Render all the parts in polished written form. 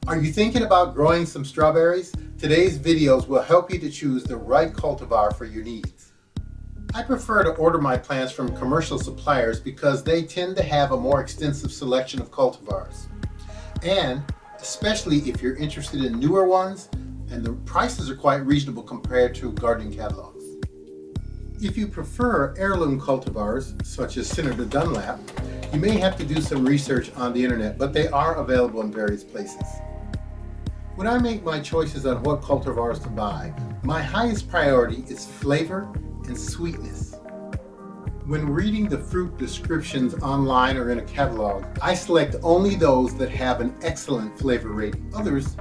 Are you thinking about growing some strawberries? Today's videos will help you to choose the right cultivar for your needs. I prefer to order my plants from commercial suppliers because they tend to have a more extensive selection of cultivars. And especially if you're interested in newer ones, and the prices are quite reasonable compared to gardening catalogs. If you prefer heirloom cultivars, such as Senator Dunlap, you may have to do some research on the internet, but they are available in various places. When I make my choices on what cultivars to buy, my highest priority is flavor and sweetness. When reading the fruit descriptions online or in a catalog, I select only those that have an excellent flavor rating. Others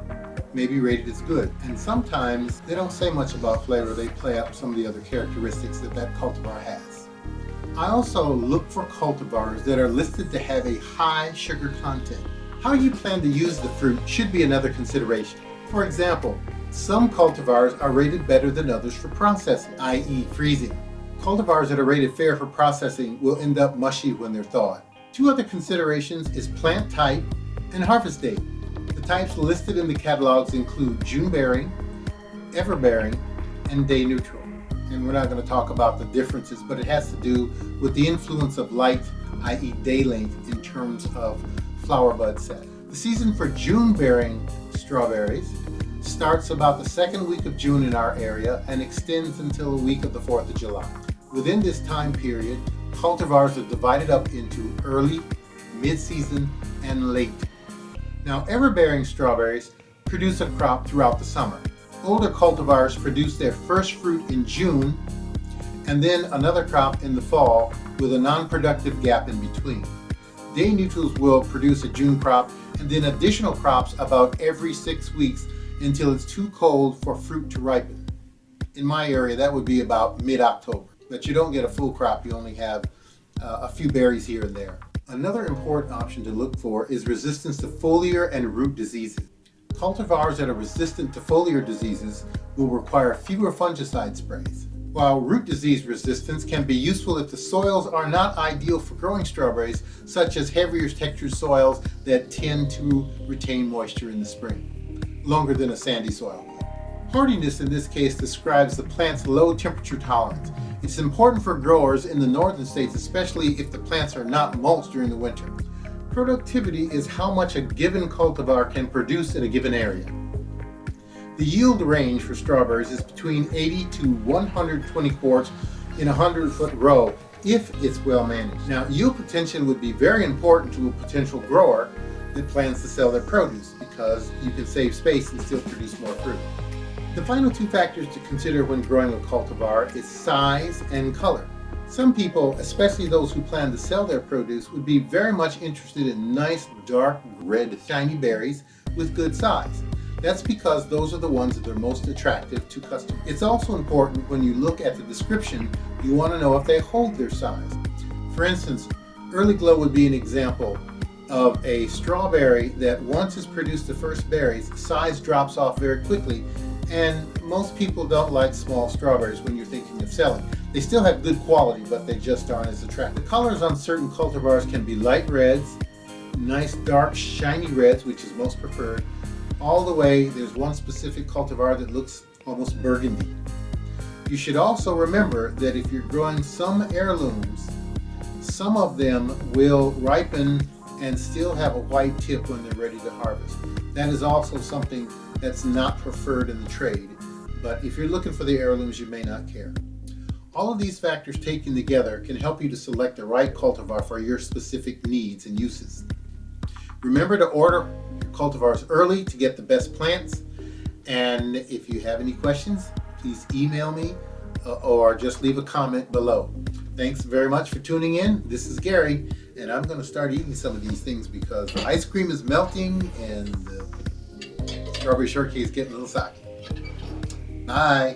may be rated as good, and sometimes they don't say much about flavor. They play up some of the other characteristics that cultivar has. I also look for cultivars that are listed to have a high sugar content. How you plan to use the fruit should be another consideration. For example, some cultivars are rated better than others for processing, i.e. freezing. Cultivars that are rated fair for processing will end up mushy when they're thawed. Two other considerations is plant type and harvest date. The types listed in the catalogs include June bearing, ever bearing, and day neutral. And we're not going to talk about the differences, but it has to do with the influence of light, i.e. day length, in terms of flower bud set. The season for June bearing strawberries starts about the second week of June in our area and extends until the week of the 4th of July. Within this time period, cultivars are divided up into early, mid-season, and late. Now, ever-bearing strawberries produce a crop throughout the summer. Older cultivars produce their first fruit in June and then another crop in the fall with a non-productive gap in between. Day neutrals will produce a June crop and then additional crops about every 6 weeks until it's too cold for fruit to ripen. In my area, that would be about mid-October. But you don't get a full crop, you only have a few berries here and there. Another important option to look for is resistance to foliar and root diseases. Cultivars that are resistant to foliar diseases will require fewer fungicide sprays. While root disease resistance can be useful if the soils are not ideal for growing strawberries, such as heavier textured soils that tend to retain moisture in the spring, longer than a sandy soil would. Hardiness in this case describes the plant's low temperature tolerance. It's important for growers in the northern states, especially if the plants are not mulched during the winter. Productivity is how much a given cultivar can produce in a given area. The yield range for strawberries is between 80 to 120 quarts in a 100-foot row if it's well managed. Now, yield potential would be very important to a potential grower that plans to sell their produce because you can save space and still produce more fruit. The final two factors to consider when growing a cultivar is size and color. Some people, especially those who plan to sell their produce, would be very much interested in nice, dark, red, shiny berries with good size. That's because those are the ones that are most attractive to customers. It's also important when you look at the description, you want to know if they hold their size. For instance, Early Glow would be an example of a strawberry that once it's produced the first berries, size drops off very quickly, and most people don't like small strawberries when you're thinking of selling. They still have good quality, but they just aren't as attractive. The colors on certain cultivars can be light reds, nice dark shiny reds, which is most preferred, all the way. There's one specific cultivar that looks almost burgundy. You should also remember that if you're growing some heirlooms, some of them will ripen and still have a white tip when they're ready to harvest. That is also something that's not preferred in the trade, but if you're looking for the heirlooms, you may not care. All of these factors taken together can help you to select the right cultivar for your specific needs and uses. Remember to order your cultivars early to get the best plants, and if you have any questions, please email me or just leave a comment below. Thanks very much for tuning in. This is Gary, and I'm going to start eating some of these things because the ice cream is melting and the strawberry shortcake is getting a little soggy. Bye.